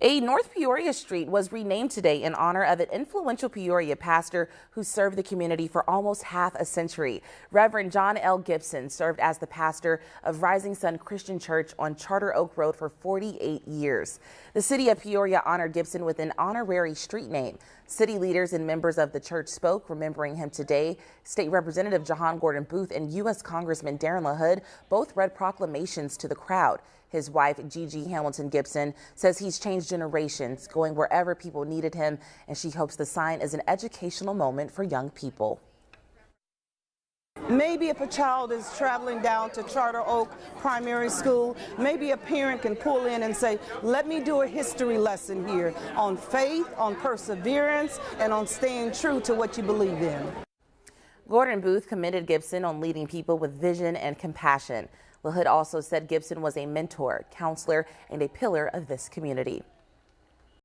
A North Peoria street was renamed today in honor of an influential Peoria pastor who served the community for almost half a century. Reverend John L. Gibson served as the pastor of Rising Sun Christian Church on Charter Oak Road for 48 years. The city of Peoria honored Gibson with an honorary street name. City leaders and members of the church spoke, remembering him today. State Representative Jahan Gordon Booth and U.S. Congressman Darren LaHood both read proclamations to the crowd. His wife, Gigi Hamilton Gibson, says he's changed generations, going wherever people needed him, and she hopes the sign is an educational moment for young people. Maybe if a child is traveling down to Charter Oak Primary School, maybe a parent can pull in and say, let me do a history lesson here on faith, on perseverance, and on staying true to what you believe in. Gordon Booth commended Gibson on leading people with vision and compassion. LaHood also said Gibson was a mentor, counselor, and a pillar of this community.